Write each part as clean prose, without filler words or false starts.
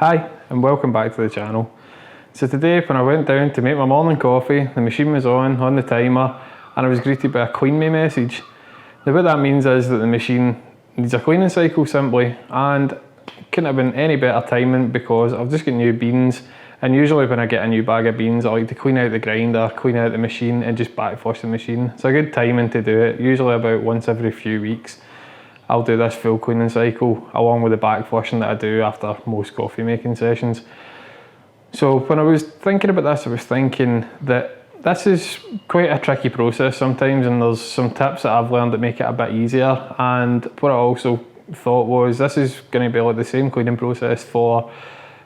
Hi and welcome back to the channel. So today when I went down to make my morning coffee, the machine was on the timer, and I was greeted by a clean me message. Now what that means is that the machine needs a cleaning cycle simply, and couldn't have been any better timing because I've just got new beans, and usually when I get a new bag of beans I like to clean out the grinder, clean out the machine and just backflush the machine. It's a good timing to do it, usually about once every few weeks. I'll do this full cleaning cycle along with the backflushing that I do after most coffee making sessions. So when I was thinking about this, I was thinking that this is quite a tricky process sometimes, and there's some tips that I've learned that make it a bit easier. And what I also thought was this is going to be like the same cleaning process for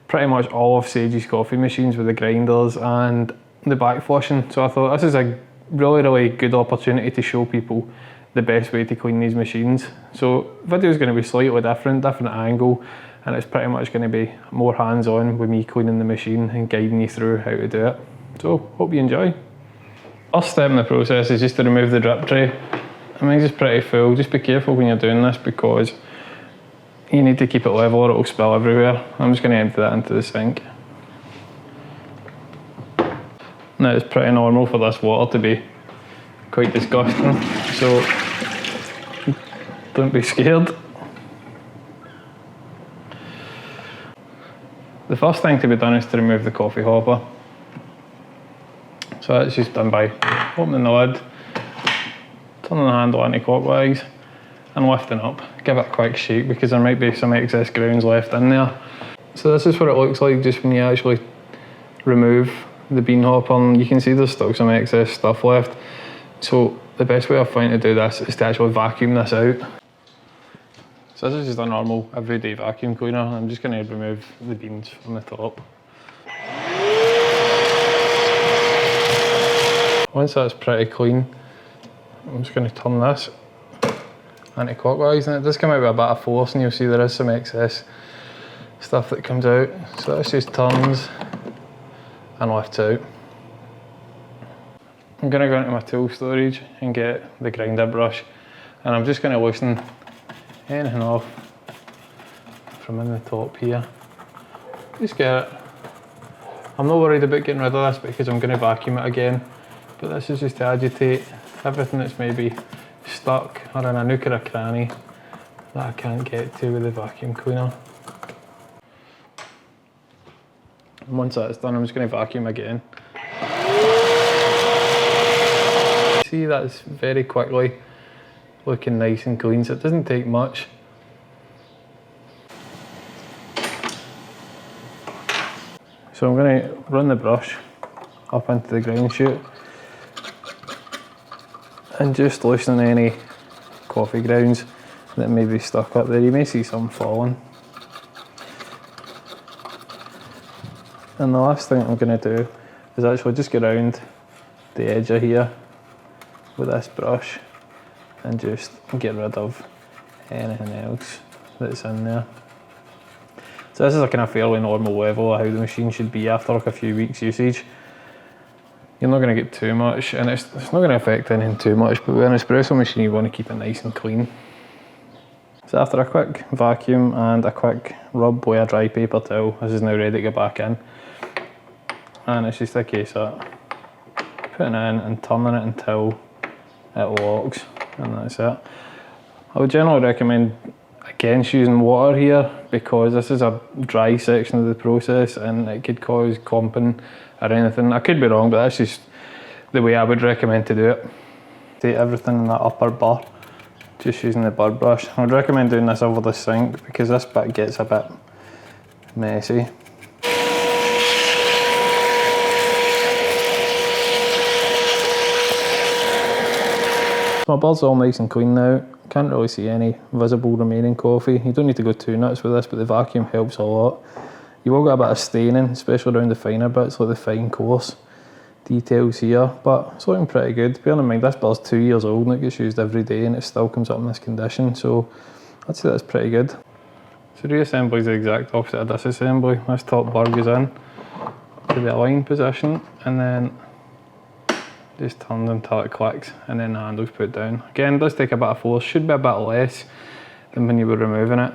pretty much all of Sage's coffee machines with the grinders and the backflushing. So I thought this is a really good opportunity to show people the best way to clean these machines. So video is going to be slightly different angle, and it's pretty much going to be more hands-on with me cleaning the machine and guiding you through how to do it. So hope you enjoy. First step in the process is just to remove the drip tray. I mean, it's pretty full. Just be careful when you're doing this because you need to keep it level or it'll spill everywhere. I'm just going to empty that into the sink. Now it's pretty normal for this water to be quite disgusting, so don't be scared. The first thing to be done is to remove the coffee hopper. So that's just done by opening the lid, turning the handle anti-clockwise and lifting up. Give it a quick shake because there might be some excess grounds left in there. So this is what it looks like just when you actually remove the bean hopper, and you can see there's still some excess stuff left. So the best way I find to do this is to actually vacuum this out. So this is just a normal everyday vacuum cleaner. I'm just going to remove the beans from the top. Once that's pretty clean, I'm just going to turn this anti-clockwise, and it does come out with a bit of force, and you'll see there is some excess stuff that comes out. So this just turns and lifts out. I'm going to go into my tool storage and get the grinder brush, and I'm just going to loosen anything off from in the top here. Just get it. I'm not worried about getting rid of this because I'm going to vacuum it again, but this is just to agitate everything that's maybe stuck or in a nook or a cranny that I can't get to with the vacuum cleaner. And once that's done, I'm just going to vacuum again. See, that's very quickly looking nice and clean, so it doesn't take much. So I'm going to run the brush up into the grind chute and just loosen any coffee grounds that may be stuck up there. You may see some falling. And the last thing I'm going to do is actually just get around the edge of here with this brush and just get rid of anything else that's in there. So this is a kind of fairly normal level of how the machine should be after like a few weeks usage. You're not going to get too much, and it's not going to affect anything too much, but with an espresso machine you want to keep it nice and clean. So after a quick vacuum and a quick rub with a dry paper towel, this is now ready to go back in. And it's just a case of putting it in and turning it until it locks, and that's it. I would generally recommend against using water here because this is a dry section of the process and it could cause clumping or anything. I could be wrong, but that's just the way I would recommend to do it. Take everything in that upper bar, just using the bird brush. I would recommend doing this over the sink because this bit gets a bit messy. My bird's all nice and clean now. Can't really see any visible remaining coffee. You don't need to go too nuts with this, but the vacuum helps a lot. You will get a bit of staining, especially around the finer bits, like the fine coarse details here, but it's looking pretty good. Bear in mind this bird's 2 years old and it gets used every day and it still comes up in this condition, so I'd say that's pretty good. So reassembly is the exact opposite of disassembly. This top bar goes in to the aligned position and then just turns until it clicks and then the handle's put down. Again, it does take a bit of force, should be a bit less than when you were removing it,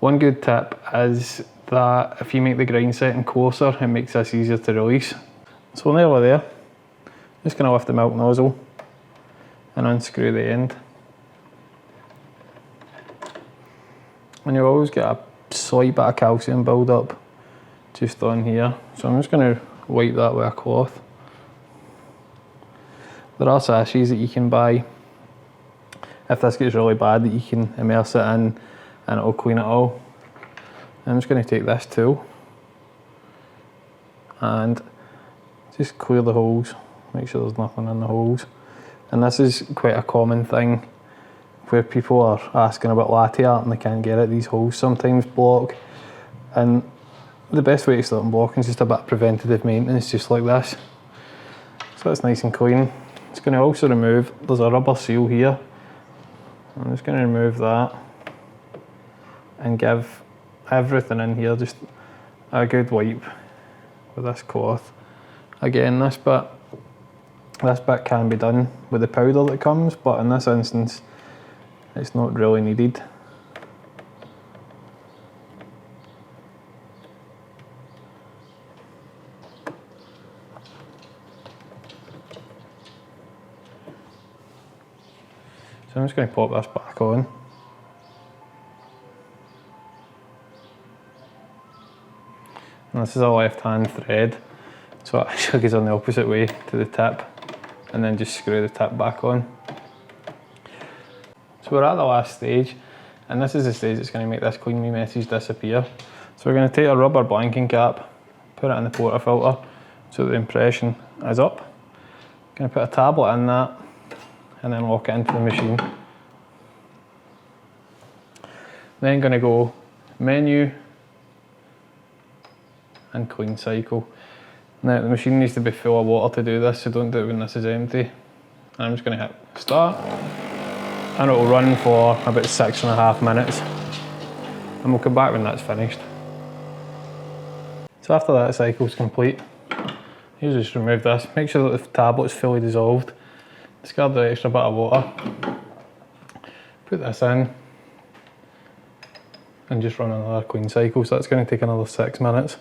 One good tip is that if you make the grind setting closer, it makes this easier to release. So nearly there, just going to lift the milk nozzle and unscrew the end. And you'll always get a slight bit of calcium build up just on here. So I'm just going to wipe that with a cloth. There are sachets that you can buy if this gets really bad that you can immerse it in and it'll clean it all. I'm just going to take this tool and just clear the holes, make sure there's nothing in the holes. And this is quite a common thing where people are asking about latte art and they can't get it. These holes sometimes block, and the best way to stop them blocking is just a bit of preventative maintenance, just like this. So that's nice and clean. It's going to also remove, there's a rubber seal here. I'm just going to remove that and give everything in here just a good wipe with this cloth. Again, this bit can be done with the powder that comes, but in this instance it's not really needed. So I'm just going to pop this back on. And this is a left-hand thread, so it actually goes on the opposite way to the tip, and then just screw the tip back on. So we're at the last stage, and this is the stage that's going to make this clean me message disappear. So we're going to take a rubber blanking cap, put it in the portafilter so that the impression is up. Going to put a tablet in that and then lock it into the machine. Then going to go menu and clean cycle. Now the machine needs to be full of water to do this, so don't do it when this is empty. I'm just going to hit start, and it will run for about 6.5 minutes, and we'll come back when that's finished. So after that cycle's complete, you just remove this, make sure that the tablet's fully dissolved, discard the extra bit of water, put this in, and just run another clean cycle. So that's going to take another 6 minutes.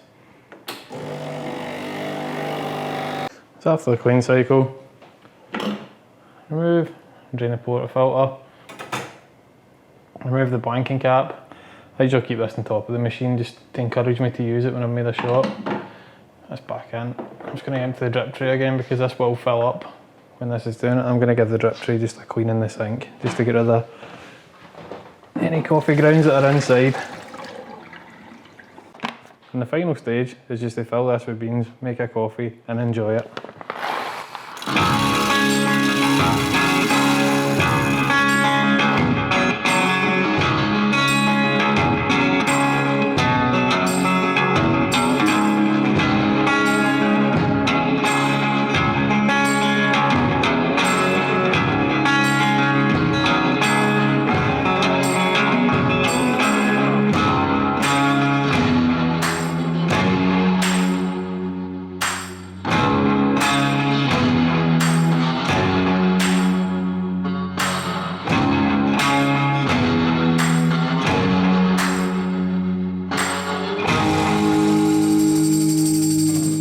So after the clean cycle, remove, drain the portafilter, remove the blanking cap. I usually keep this on top of the machine just to encourage me to use it when I've made a shot. That's back in. I'm just going to empty the drip tray again because this will fill up when this is doing it. I'm going to give the drip tray just a clean in the sink just to get rid of any coffee grounds that are inside. And the final stage is just to fill this with beans, make a coffee and enjoy it.